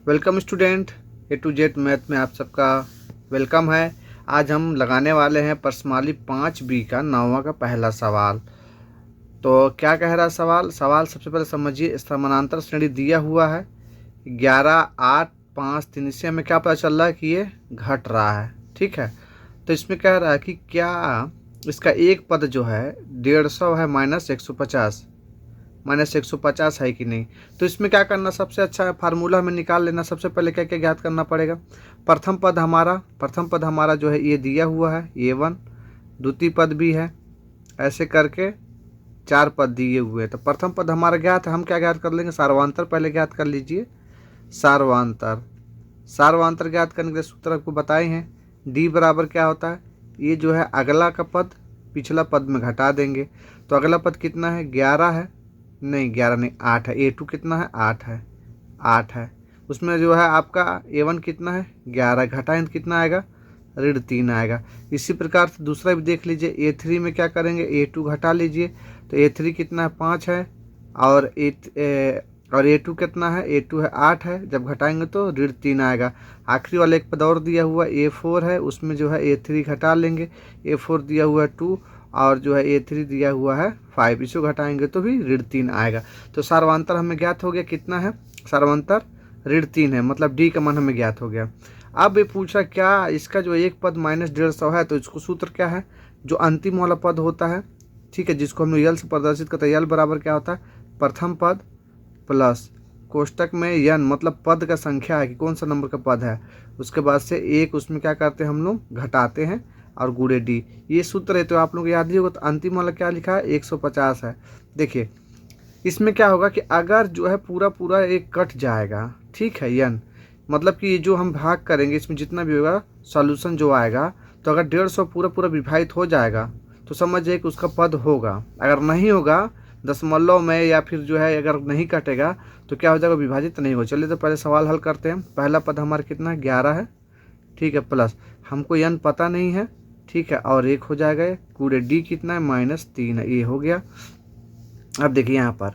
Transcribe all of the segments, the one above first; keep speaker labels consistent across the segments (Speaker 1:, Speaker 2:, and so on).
Speaker 1: Welcome student, A to Z math में आप सबका वेलकम है। आज हम लगाने वाले हैं प्रश्नावली 5B का 9वां का पहला सवाल। तो क्या कह रहा है सवाल सबसे पहले समझिए। समानांतर श्रेणी दिया हुआ है 11, 8, 5, 3। इससे हमें क्या पता चल रहा है कि ये घट रहा है। ठीक है, तो इसमें कह रहा है कि क्या इसका एक पद जो है 150 है -150 है कि नहीं। तो इसमें क्या करना सबसे अच्छा है, फार्मूला हमें निकाल लेना। सबसे पहले क्या क्या ज्ञात करना पड़ेगा। प्रथम पद हमारा जो है ये दिया हुआ है A1, द्वितीय पद भी है, ऐसे करके 4 पद दिए हुए हैं। तो प्रथम पद हमारा ज्ञात है, हम क्या ज्ञात कर लेंगे, सार्वंतर पहले ज्ञात कर लीजिए। सार्वंतर ज्ञात करने के लिए सूत्र आपको बताए हैं। D बराबर क्या होता है, ये जो है अगला का पद पिछला पद में घटा देंगे। तो अगला पद कितना है, 11 है, नहीं 11 नहीं 8 है। A2 कितना है, 8 है। उसमें जो है आपका A1 कितना है, 11, घटाएं तो कितना आएगा, -3 आएगा। इसी प्रकार से दूसरा भी देख लीजिए। A3 में क्या करेंगे, A2 घटा लीजिए। तो A3 कितना है, 5 है, और A2 कितना है, A2 है 8 है। जब घटाएंगे तो -3 आएगा। आखिरी वाला एक पद और दिया हुआ A4 है, उसमें जो है A3 घटा लेंगे। A4 दिया हुआ है 2, और जो है A3 दिया हुआ है 5। इसको घटाएंगे तो भी -3 आएगा। तो सार्वंतर हमें ज्ञात हो गया, कितना है सार्वंतर, -3 है, मतलब D का मान हमें ज्ञात हो गया। अब ये पूछा क्या इसका जो एक पद -150 है, तो इसको सूत्र क्या है, जो अंतिम वाला पद होता है, ठीक है, जिसको हम यल से प्रदर्शित करते हैं। यल बराबर क्या होता है, प्रथम पद प्लस कोष्टक में यन, मतलब पद का संख्या है कि कौन सा नंबर का पद है, उसके बाद से एक उसमें क्या करते हैं हम लोग, घटाते हैं और गुणे D। ये सूत्र है, तो आप लोग याद ही होगा। तो अंतिम वाला क्या लिखा है, 150 है। देखिए इसमें क्या होगा कि अगर जो है पूरा एक कट जाएगा, ठीक है, यन मतलब कि ये जो हम भाग करेंगे इसमें जितना भी होगा सॉल्यूशन जो आएगा, तो अगर 150 पूरा विभाजित हो जाएगा तो समझिए कि उसका पद होगा। अगर नहीं होगा दशमलव में, या फिर जो है अगर नहीं कटेगा तो क्या हो जाएगा, विभाजित नहीं होगा। चलिए तो पहले सवाल हल करते हैं। पहला पद हमारा कितना है, 11 है, ठीक है, प्लस हमको यन पता नहीं है, ठीक है, और 1 हो जाएगा। कूड़े D कितना है, -3 है, ये हो गया। अब देखिए यहाँ पर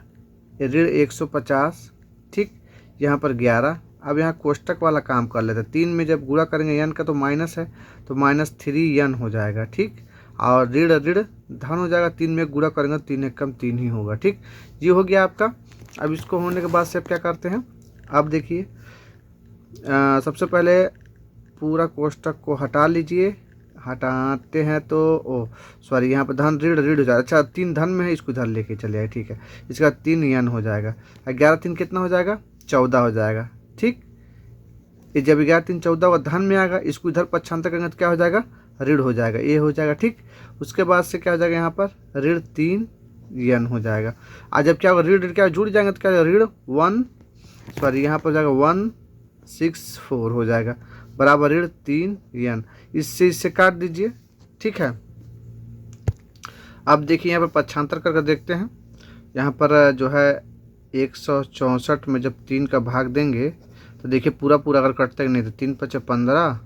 Speaker 1: ऋण 150, ठीक, यहाँ पर 11। अब यहाँ कोष्टक वाला काम कर लेते हैं। 3 में जब गुणा करेंगे यन का तो माइनस है, तो -3 यन हो जाएगा, ठीक, और ऋण धन हो जाएगा। 3 में गुणा करेंगे 3 एक कम 3 ही होगा, ठीक, ये हो गया आपका। अब इसको होने के बाद से अब क्या करते हैं, अब देखिए सबसे पहले पूरा कोष्टक को हटा लीजिए। हटाते हैं तो सॉरी, यहाँ पर धन ऋण हो जाएगा। अच्छा 3 धन में है, इसको इधर लेके चले आए, ठीक है। इसका 3 यन हो जाएगा। 11 3 कितना हो जाएगा, 14 हो जाएगा, ठीक। ये जब 11 3 14 हुआ, धन में आएगा, इसको इधर पक्षांतर करेंगे तो क्या हो जाएगा, ऋण हो जाएगा, ये हो जाएगा, ठीक। उसके बाद से क्या हो जाएगा, यहाँ पर -3 यन हो जाएगा। आज जब क्या होगा, ऋण क्या जुड़ जाएंगे तो क्या ऋण 1, सॉरी यहाँ पर हो जाएगा 164 हो जाएगा, बराबर -3 यन। इससे काट दीजिए, ठीक है। अब देखिए यहाँ पर पक्षांतर करके देखते हैं। यहाँ पर जो है 164 में जब 3 का भाग देंगे तो देखिए पूरा अगर कटता ही नहीं तो 3 5 15,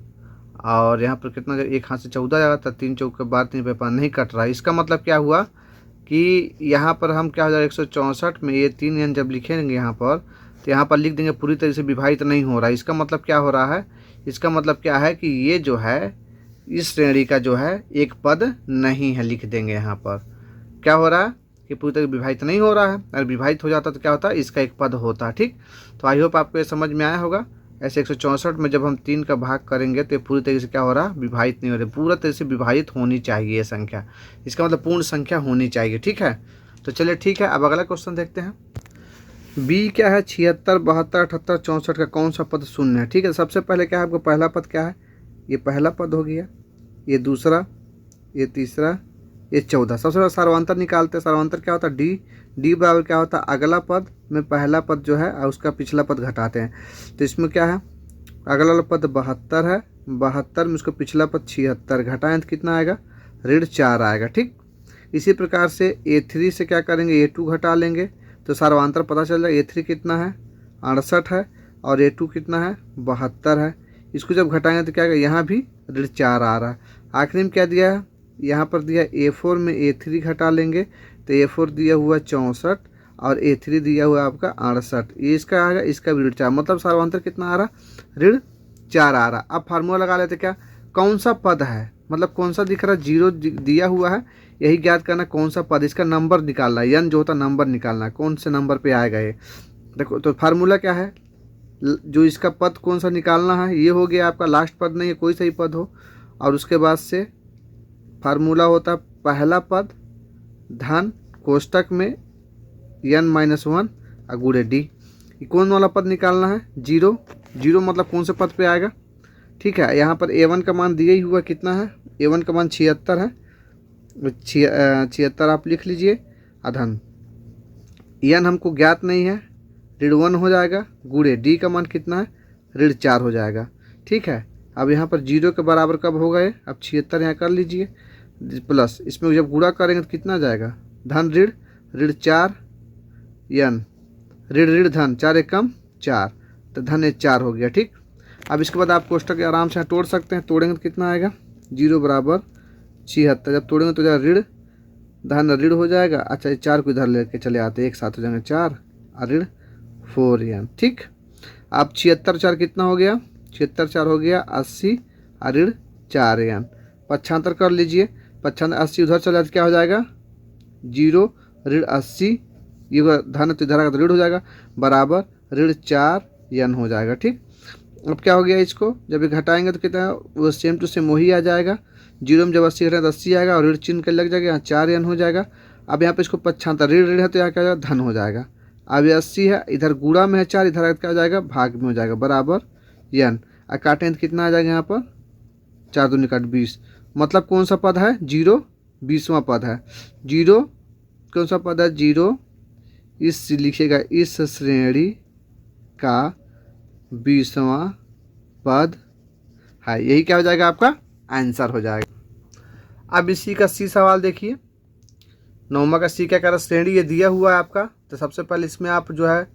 Speaker 1: और यहाँ पर कितना, जब एक हाथ से 14 जाएगा तो 3 चौक के बाद 3 पे 5 नहीं कट रहा है। इसका मतलब क्या हुआ कि यहाँ पर हम क्या हो जाएगा, 164 में ये 3 यन जब लिखेंगे यहाँ पर, तो यहाँ पर लिख देंगे पूरी तरह से विभाजित नहीं हो रहा है। इसका मतलब क्या हो रहा है, इसका मतलब क्या है कि ये जो है इस श्रेणी का जो है एक पद नहीं है, लिख देंगे यहाँ पर। क्या हो रहा है कि पूरी तरह विभाजित नहीं हो रहा है। अगर विभाजित हो जाता तो क्या होता है, इसका एक पद होता, ठीक। तो आई होप आपको ये समझ में आया होगा। ऐसे 164 में जब हम 3 का भाग करेंगे तो ये पूरी तरीके से क्या हो रहा है, विभाजित नहीं हो रही, पूरा तरह से विभाजित होनी चाहिए ये संख्या। इसका मतलब पूर्ण संख्या होनी चाहिए, ठीक है। तो चलिए ठीक है, अब अगला क्वेश्चन देखते हैं। B क्या है, 76, 72, 78, 64 का कौन सा पद शून्य है, ठीक है। सबसे पहले क्या है, आपको पहला पद क्या है, ये पहला पद हो गया, ये दूसरा, ये तीसरा, ये 14। सबसे पहले सार्वंतर निकालते हैं। सार्वंतर क्या होता है, D बराबर क्या होता है, अगला पद में पहला पद जो है और उसका पिछला पद घटाते हैं। तो इसमें क्या है, अगला वाला पद 72 है, 72 में उसका पिछला पद 76, घटाएं तो कितना आएगा, -4 आएगा, ठीक। इसी प्रकार से A3 से क्या करेंगे, A2 घटा लेंगे तो सार्वंतर पता चल जाएगा। A3 कितना है, 68 है, और A2 कितना है, 72 है। इसको जब घटाएंगे तो क्या आएगा, यहाँ भी -4 आ रहा है। आखिरी में क्या दिया है, यहाँ पर दिया A4 में A3 घटा लेंगे तो A4 दिया हुआ 64, और A3 दिया हुआ है आपका 68, ये इसका आएगा, इसका भी ऋण 4, मतलब सार्वंतर कितना आ रहा, ऋण 4 आ रहा। अब फार्मूला लगा लेते क्या, कौन सा पद है, मतलब कौन सा दिख रहा है, 0 दिया हुआ है, यही ज्ञात करना कौन सा पद, इसका नंबर निकालना है, n जो होता है नंबर निकालना है, कौन से नंबर पे आएगा ये। देखो तो फार्मूला क्या है, जो इसका पद कौन सा निकालना है, ये हो गया आपका लास्ट पद, नहीं है कोई सही पद हो, और उसके बाद से फार्मूला होता है पहला पद धन कोष्टक में n-1 गुणे डी। कौन वाला पद निकालना है, 0, 0 मतलब कौन से पद पे आएगा। ठीक है, यहाँ पर A1 का मान दिया ही हुआ कितना है, A1 का मान 76 है, 76 आप लिख लीजिए, अधन n हमको ज्ञात नहीं है, ऋण 1 हो जाएगा, गुणे डी का मान कितना है, ऋण 4 हो जाएगा। ठीक है, अब यहाँ पर 0 के बराबर कब होगा ये, अब 76 यहाँ कर लीजिए, प्लस इसमें जब गुणा करेंगे तो कितना जाएगा, धन ऋण, ऋण 4 n, ऋण ऋण धन, 4 एकम 4, तो धन 4 हो गया। ठीक, अब इसके बाद आप कोष्टक आराम से तोड़ सकते हैं, तोड़ेंगे तो कितना आएगा, 0 बराबर 76, जब तोड़ेंगे तो जाएगा ऋण धन ऋण हो जाएगा। अच्छा, 4 को इधर लेके चले आते, एक साथ हो जाएंगे 4 और ऋण 4n। ठीक, अब 76 4 कितना हो गया, 76 4 हो गया 80 और ऋण 4n, 75 कर लीजिए, 95 80 उधर चले जाते क्या हो जाएगा, 0 ऋण 80, ये धन तो इधर आएगा तो ऋण हो जाएगा, बराबर ऋण 4n हो जाएगा। ठीक, अब क्या हो गया, इसको जब ये घटाएंगे तो कितना, वो सेम टू सेम वही आ जाएगा, 0 में जब 80 घटाएं तो 80 आएगा, और ऋण चिन्ह के लग जाएगा, यहाँ 4n हो जाएगा। अब यहाँ पे इसको 75 ऋण ऋण है तो यहाँ क्या हो जाएगा, धन हो जाएगा। अब ये 80 है, इधर गुणा में है 4, इधर क्या हो जाएगा, भाग में हो जाएगा, बराबर n। और काटें तो कितना आ जाएगा, यहाँ पर 4 दूनी काट 20, मतलब कौन सा पद है, 0 20वां पद है, 0 कौन सा पद है, 0 इस लिखिएगा, इस श्रेणी का 20वां पद है, यही क्या हो जाएगा, आपका आंसर हो जाएगा। अब इसी का सी सवाल देखिए, 9वां का सी क्या कह रहा है, श्रेणी ये दिया हुआ है आपका, तो सबसे पहले इसमें आप जो है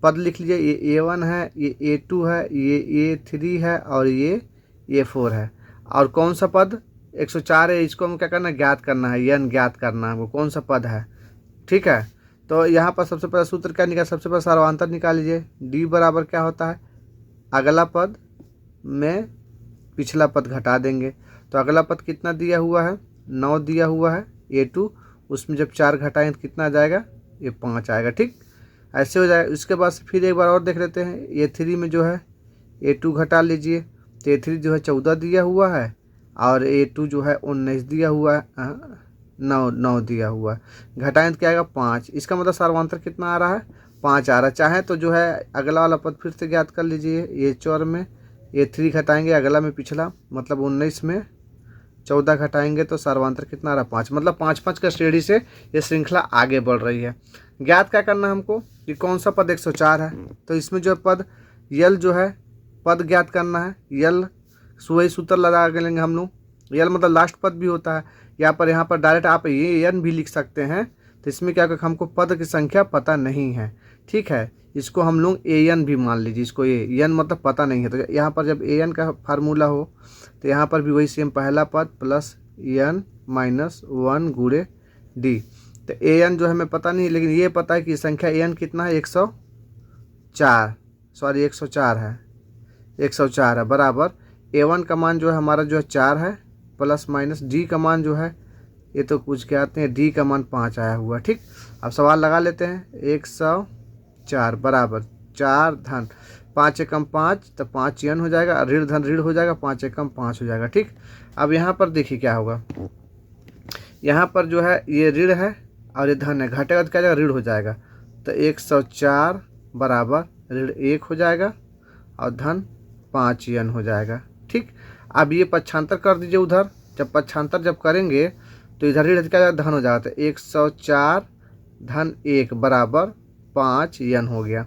Speaker 1: पद लिख लीजिए, ये A1 है, ये A2 है, ये A3 है, और ये A4 है, और कौन सा पद 104 है, इसको हम क्या करना है, ज्ञात करना है, n ज्ञात करना है, वो कौन सा पद है। ठीक है, तो यहाँ पर सबसे पहले सूत्र क्या निकाल, सबसे पहले सार्वंतर निकाल लीजिए, d बराबर क्या होता है, अगला पद में पिछला पद घटा देंगे, तो अगला पद कितना दिया हुआ है, 9 दिया हुआ है, A2, उसमें जब 4 घटाएं तो कितना आ जाएगा, ये 5 आएगा। ठीक, ऐसे हो जाएगा। उसके बाद से फिर एक बार और देख लेते हैं, A3 में जो है A2 घटा लीजिए, तो A3 जो है 14 दिया हुआ है, और A2 जो है 19 दिया हुआ है, 9 दिया हुआ है, घटाएं तो क्या आएगा, 5। इसका मतलब सार्वंतर कितना आ रहा है, 5 आ रहा है। चाहे तो जो है अगला वाला पद फिर से ज्ञात कर लीजिए, A4 में A3 घटाएंगे, अगला में पिछला, मतलब 19 में 14 घटाएंगे तो सार्वंतर कितना आ रहा है, 5, मतलब 5-5 का श्रेणी से ये श्रृंखला आगे बढ़ रही है। ज्ञात क्या करना है हमको, कि कौन सा पद 104 है, तो इसमें जो पद यल जो है पद ज्ञात करना है, यल वही सूत्र लगा के लेंगे हम लोग, यल मतलब लास्ट पद भी होता है, यहाँ पर डायरेक्ट आप ये n भी लिख सकते हैं, तो इसमें क्या हमको पद की संख्या पता नहीं है। ठीक है, इसको हम लोग an भी मान लीजिए, इसको ये n मतलब पता नहीं है, तो यहाँ पर जब an का फार्मूला हो तो यहाँ पर भी वही सेम, पहला पद प्लस n-1 गुणे डी। तो an जो है हमें पता नहीं, लेकिन ये पता है कि संख्या an कितना है, 104, सॉरी 104 है, 104 है, बराबर A1 का मान जो है हमारा जो है 4 है, प्लस माइनस डी का मान जो है ये तो कुछ कहते हैं, डी का मान 5 आया हुआ। ठीक, अब सवाल लगा लेते हैं, 104 बराबर 4 धन 5 एकम 5, तो 5 n हो जाएगा, ऋण धन ऋण हो जाएगा, 5 एकम 5 हो जाएगा। ठीक, अब यहाँ पर देखिए क्या होगा, यहाँ पर जो है ये ऋण है और ये धन है, घटेगा तो क्या जाएगा, ऋण हो जाएगा, तो 104 बराबर ऋण 1 हो जाएगा और धन 5 n हो जाएगा। ठीक, अब ये पक्षांतर कर दीजिए उधर, जब पक्षांतर जब करेंगे तो इधर ऋण क्या जाएगा, धन हो जाएगा, तो 104 धन 1 बराबर 5 n हो गया।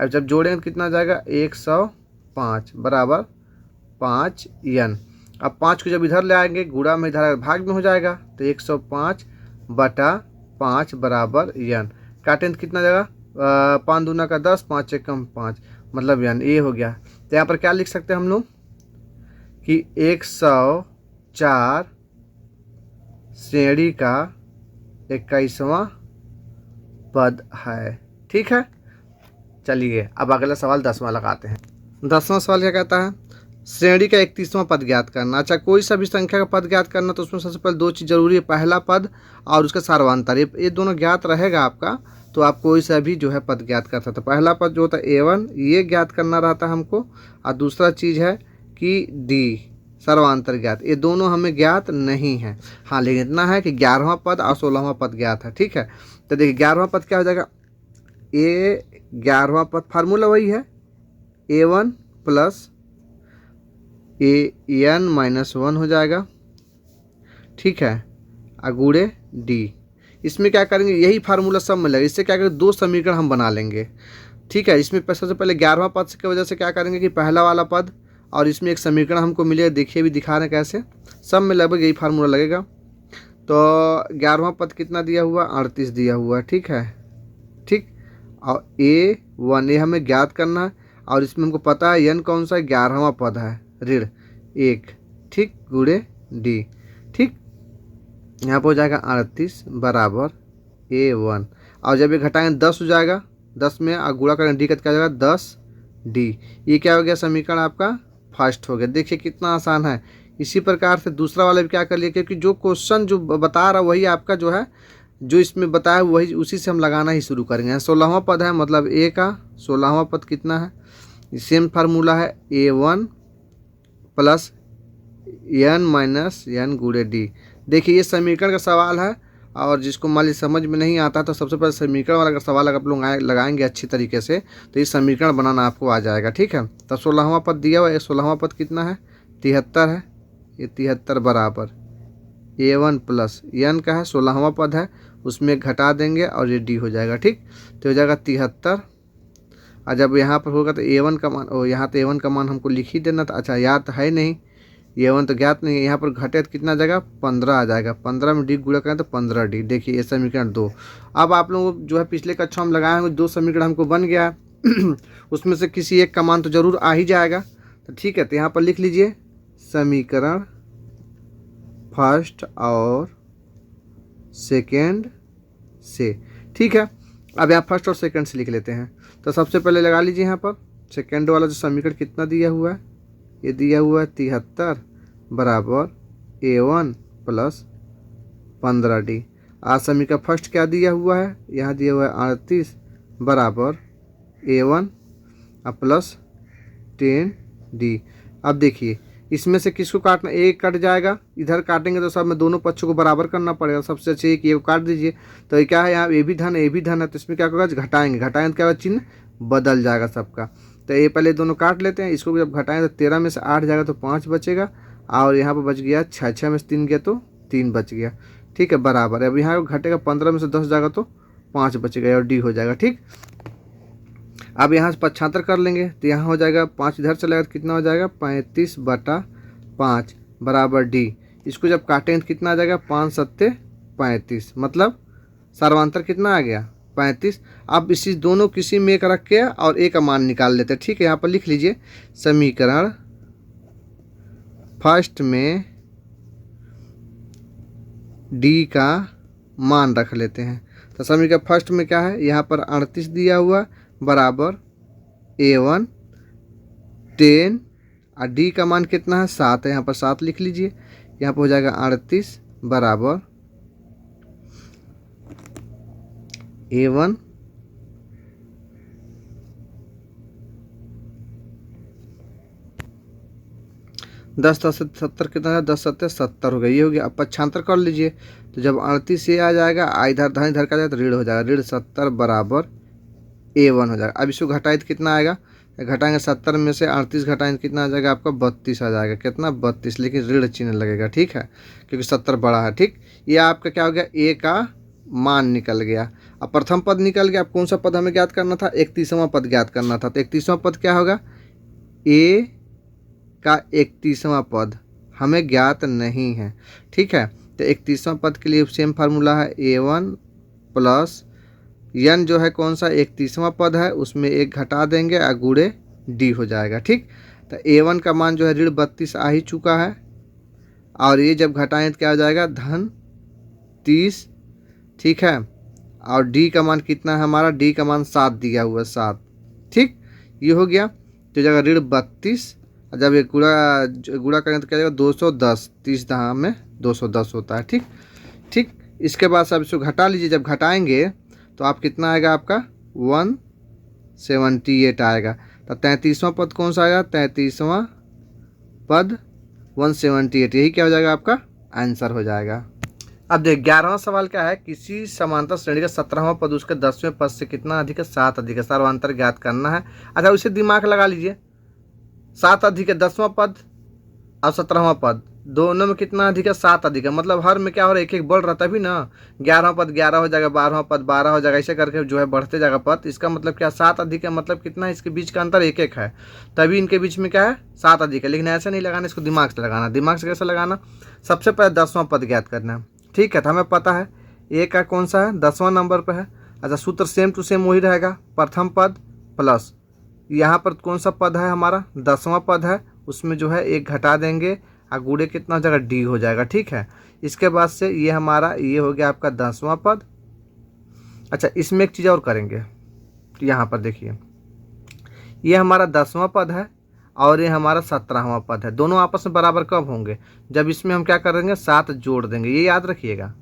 Speaker 1: अब जब जोड़ेंगे तो कितना आ जाएगा, 105 बराबर 5 n। अब 5 को जब इधर ले आएंगे, गुणा में इधर भाग में हो जाएगा, तो 105 बटा 5 बराबर n। काटें तो कितना जाएगा, 5 दूना का 10, 5 एकम 5, मतलब n ये हो गया। तो यहाँ पर क्या लिख सकते हैं हम लोग कि 104 श्रेणी का 21वां पद है। ठीक है, चलिए अब अगला सवाल 10वां लगाते हैं। 10वां सवाल क्या कहता है, श्रेणी का 31वां पद ज्ञात करना। अच्छा, कोई सा भी संख्या का पद ज्ञात करना तो उसमें सबसे पहले दो चीज़ जरूरी है, पहला पद और उसका सार्वधानिक। ये दोनों ज्ञात रहेगा आपका तो आप कोई सा भी जो है पद ज्ञात कर सकते। पहला पद जो होता है A1 ये ज्ञात करना रहता है हमको, और दूसरा चीज़ है कि D सर्वांतर ज्ञात। ये दोनों हमें ज्ञात नहीं है। हाँ, लेकिन इतना है कि 11वां पद और 16वां पद ज्ञात है। ठीक है, तो देखिए 11वां पद क्या हो जाएगा, ये 11वां पद फार्मूला वही है A1 प्लस AN-1 हो जाएगा। ठीक है, अगुड़े D। इसमें क्या करेंगे, यही फार्मूला सब में लगेगा। इससे क्या करेंगे, दो समीकरण हम बना लेंगे। ठीक है, इसमें सबसे पहले 11वां पद की वजह से क्या करेंगे कि पहला वाला पद और इसमें एक समीकरण हमको मिलेगा। देखिए भी दिखा रहे हैं कैसे, सब में लगभग यही फार्मूला लगेगा। तो 11वां पद कितना दिया हुआ, 38 दिया हुआ। ठीक है, ठीक, और A1 ये हमें ज्ञात करना है, और इसमें हमको पता है n कौन सा है, 11वां पद है ऋण 1। ठीक, गुणे D। ठीक, यहाँ पर हो जाएगा 38 बराबर A1, और जब ये घटाएंगे 10 हो जाएगा, 10 में और गुणा करेंगे D का क्या हो जाएगा 10D। ये क्या हो गया, समीकरण आपका फर्स्ट हो गया। देखिए कितना आसान है। इसी प्रकार से दूसरा वाला भी क्या कर लिया, क्योंकि जो क्वेश्चन जो बता रहा वही आपका जो है, जो इसमें बताया वही, उसी से हम लगाना ही शुरू करेंगे। 16वां पद है मतलब A का 16वां पद कितना है, सेम फार्मूला है A1 प्लस N-N गुणे D। देखिए ये समीकरण का सवाल है, और जिसको मान लीजिए समझ में नहीं आता तो सबसे पहले समीकरण वाला अगर सवाल अगर आप लोग लगाएंगे अच्छी तरीके से तो ये समीकरण बनाना आपको आ जाएगा। ठीक है, तो 16वां पद दिया हुआ है। 16वां पद कितना है, 73 है। ये 73 बराबर A1 प्लस N का है, 16वां पद है, उसमें घटा देंगे और ये D हो जाएगा। ठीक, तो हो जाएगा 73। और जब यहाँ पर होगा तो A1 का मान, यहाँ तो A1 का मान हमको लिख ही देना था। अच्छा, याद तो है नहीं, A1 तो ज्ञात नहीं है। यहाँ पर घटे तो कितना आ जाएगा, 15 आ जाएगा। 15 में D गुणा करें तो 15D। देखिए ये समीकरण 2। अब आप लोग जो है पिछले कक्षा में लगाए होंगे, दो समीकरण हमको बन गया है उसमें से किसी एक का मान तो जरूर आ ही जाएगा। तो ठीक है, तो यहाँ पर लिख लीजिए समीकरण फर्स्ट और सेकेंड से। ठीक है, अब यहाँ फर्स्ट और सेकेंड से लिख लेते हैं। तो सबसे पहले लगा लीजिए यहाँ पर सेकेंड वाला जो समीकरण कितना दिया हुआ है, ये दिया हुआ है 73 बराबर A1 प्लस 15D। आज समीकरण फर्स्ट क्या दिया हुआ है, यहाँ दिया हुआ है 38 बराबर A1 प्लस 10D। अब देखिए इसमें से किसको काटना, एक कट जाएगा, इधर काटेंगे तो सब में दोनों पक्षों को बराबर करना पड़ेगा। सबसे अच्छे एक ये काट दीजिए। तो ये क्या है, यहाँ ए भी धन है, तो इसमें क्या होगा, घटाएंगे तो क्या होगा, चिन्ह बदल जाएगा सबका। तो ये पहले दोनों काट लेते हैं, इसको जब घटाएंगे तो 13 में से 8 जाएगा तो 5 बचेगा, और यहाँ पर बच गया 6 में से 3 गया तो 3 बच गया। ठीक है, बराबर। अब यहाँ घटेगा 15 में से 10 जाएगा तो 5 बचेगा और D हो जाएगा। ठीक, अब यहाँ से 75 कर लेंगे तो यहाँ हो जाएगा 5 इधर चलेगा तो कितना हो जाएगा 35/5 बराबर D। इसको जब काटेंगे तो कितना आ जाएगा 5 सत्ते 35, मतलब सर्वांतर कितना आ गया 35। अब इसी दोनों किसी में एक रख के और एक का मान निकाल लेते हैं। ठीक है, यहाँ पर लिख लीजिए समीकरण फर्स्ट में D का मान रख लेते हैं। तो समीकरण फर्स्ट में क्या है, यहाँ पर 38 दिया हुआ बराबर A1 10 और D का मान कितना है 7 है, यहाँ पर 7 लिख लीजिए। यहाँ पर हो जाएगा 38 बराबर A1 10 10 70 कितना है, 10 7 70 हो गया, ये हो गया। अब 75 कर लीजिए। तो जब 38 से आ जाएगा, इधर धन इधर का जाएगा तो ऋण हो जाएगा, ऋण 70 बराबर A1 हो जाएगा। अब इसको घटाए तो कितना आएगा, घटाएंगे 70 में से 38 घटाएंगे कितना आ जाएगा आपका 32 आ जाएगा। कितना 32, लेकिन ऋण चिन्ह लगेगा। ठीक है, क्योंकि 70 बड़ा है। ठीक, ये आपका क्या हो गया, A का मान निकल गया। अब प्रथम पद निकल गया। अब कौन सा पद हमें ज्ञात करना था, 31वां पद ज्ञात करना था। तो 31वां पद क्या होगा, A का 31वां पद हमें ज्ञात नहीं है। ठीक है, तो 31वां पद के लिए सेम फार्मूला है A1 प्लस N जो है कौन सा 31वां पद है, उसमें एक घटा देंगे और गुणे D हो जाएगा। ठीक, तो A1 का मान जो है ऋण 32 आ ही चुका है, और ये जब घटाएं तो क्या हो जाएगा धन 30। ठीक है, और डी का मान कितना है हमारा, डी का मान 7 दिया हुआ है, 7। ठीक, ये हो गया। तो जगह ऋण 32, जब ये गुणा करेंगे तो क्या जाएगा 210, 30 दहा में 210 होता है। ठीक ठीक, इसके बाद सब इसको घटा लीजिए। जब घटाएंगे तो आप कितना आएगा आपका 178 आएगा। तो 33वां पद कौन सा आएगा, 33वां पद 178, यही क्या हो जाएगा आपका आंसर हो जाएगा। अब देख 11वां सवाल क्या है, किसी समांतर श्रेणी का 17वां पद उसके 10वें पद से कितना अधिक है, 7 अधिक है, सर्वांतर ज्ञात करना है। अच्छा उसे दिमाग लगा लीजिए, 7 अधिक है 10वां पद और 17वां पद, दोनों में कितना अधिक है, 7 अधिक है। मतलब हर में क्या हो रहा है, एक एक बढ़ रहा तभी ना, 11वां पद 11 हो जाएगा, 12वां पद 12 हो जाएगा, ऐसे करके जो है बढ़ते जाएगा पद। इसका मतलब क्या, 7 अधिक है, मतलब कितना है, इसके बीच का अंतर 1 1 है, तभी इनके बीच में क्या है 7 अधिक है। लेकिन ऐसे नहीं लगाना, इसको दिमाग से लगाना। दिमाग से कैसे लगाना, सबसे पहले 10वां पद ज्ञात करना है। ठीक है, तो हमें पता है ए का कौन सा है, 10वां नंबर पर है। अच्छा सूत्र सेम टू सेम वही रहेगा, प्रथम पद प्लस यहाँ पर कौन सा पद है हमारा, 10वां पद है, उसमें जो है 1 घटा देंगे और गुणे कितना हो जाएगा, डी हो जाएगा। ठीक है, इसके बाद से ये हमारा ये हो गया आपका 10वां पद। अच्छा इसमें एक चीज़ और करेंगे, तो यहाँ पर देखिए ये हमारा 10वां पद है और ये हमारा 17वां पद है। दोनों आपस में बराबर कब होंगे, जब इसमें हम क्या करेंगे 7 जोड़ देंगे, ये याद रखिएगा,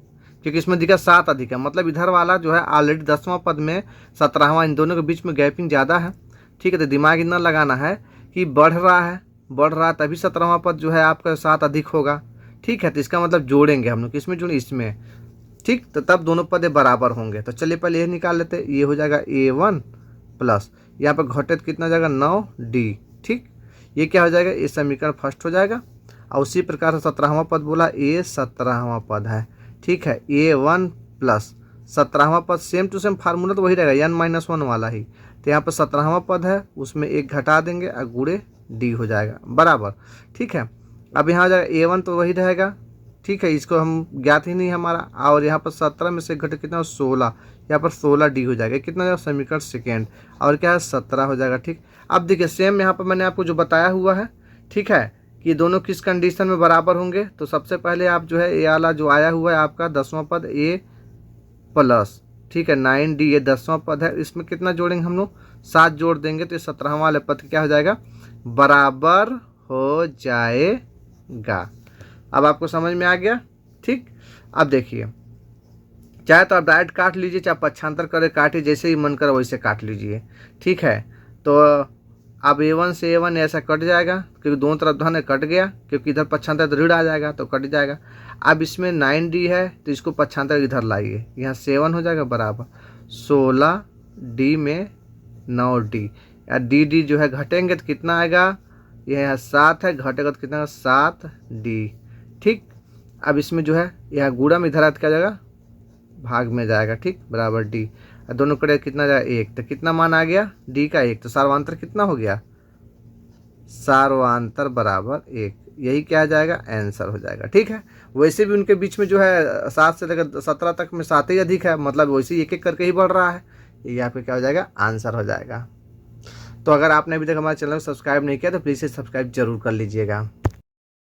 Speaker 1: क्योंकि इसमें दिखा 7 अधिक है, मतलब इधर वाला जो है ऑलरेडी 10वां पद में 17वां, इन दोनों के बीच में गैपिंग ज़्यादा है। ठीक है, तो दिमाग इतना लगाना है कि बढ़ रहा है तभी 17वां पद जो है आपका 7 अधिक होगा। ठीक है, तो इसका मतलब जोड़ेंगे हम लोग, किसमें जोड़ें, इसमें। ठीक, तो तब दोनों पद बराबर होंगे। तो चलिए पहले ये निकाल लेते हैं, ये हो जाएगा A1 प्लस यहाँ पर घटे तो कितना हो जाएगा 9D। ठीक, ये क्या हो जाएगा, ये समीकरण फर्स्ट हो जाएगा। और उसी प्रकार से 17वां पद बोला, ये 17वां पद है। ठीक है, A1 प्लस 17वां पद, सेम टू सेम फार्मूला तो वही रहेगा, n-1 वाला ही। तो यहाँ पर 17वां पद है, उसमें 1 घटा देंगे और गुणे डी हो जाएगा बराबर। ठीक है, अब यहाँ हो जाएगा A1 तो वही रहेगा। ठीक है, इसको हम ज्ञात ही नहीं है हमारा, और यहाँ पर 17 में से घटे कितना 16, यहाँ पर 16D हो जाएगा। कितना जाएगा, समीकरण सेकेंड, और क्या है 17 हो जाएगा। ठीक, अब देखिए सेम यहाँ पर मैंने आपको जो बताया हुआ है, ठीक है, कि दोनों किस कंडीशन में बराबर होंगे। तो सबसे पहले आप जो है ए वाला जो आया हुआ है आपका 10वां पद A प्लस, ठीक है 9D, ये 10वां पद है, इसमें कितना जोड़ेंगे हम लोग 7 जोड़ देंगे, तो ये 17वां वाले पद क्या हो जाएगा, बराबर हो जाएगा। अब आपको समझ में आ गया। ठीक, अब देखिए चाहे तो आप डायरेक्ट काट लीजिए, चाहे पक्षांतर करे काटिए, जैसे ही मन करे वैसे काट लीजिए। ठीक है, तो अब A1 से A1 ऐसा कट जाएगा, क्योंकि दोनों तरफ धन कट गया, क्योंकि इधर पक्षांतर तो ऋण आ जाएगा तो कट जाएगा। अब इसमें 9D है तो इसको पक्षांतर इधर लाइए, यहाँ 7 हो जाएगा बराबर 16D में 9D, या डी जो है घटेंगे तो कितना आएगा, यह 7 है, घटेगा तो कितना 7D। ठीक, अब इसमें जो है यह गुणा में इधर क्या जाएगा, भाग में जाएगा। ठीक, बराबर डी, दोनों कड़े कितना जाएगा 1, तो कितना मान आ गया डी का 1, तो सार्वांतर कितना हो गया, सार्वांतर बराबर 1, यही क्या जाएगा आंसर हो जाएगा। ठीक है, वैसे भी उनके बीच में जो है 7 से लेकर 17 तक में 7 ही अधिक है, मतलब वैसे ही एक एक करके ही बढ़ रहा है, ये यहाँ पे क्या हो जाएगा आंसर हो जाएगा। तो अगर आपने अभी तक हमारे चैनल को सब्सक्राइब नहीं किया तो प्लीज़ सब्सक्राइब जरूर कर लीजिएगा।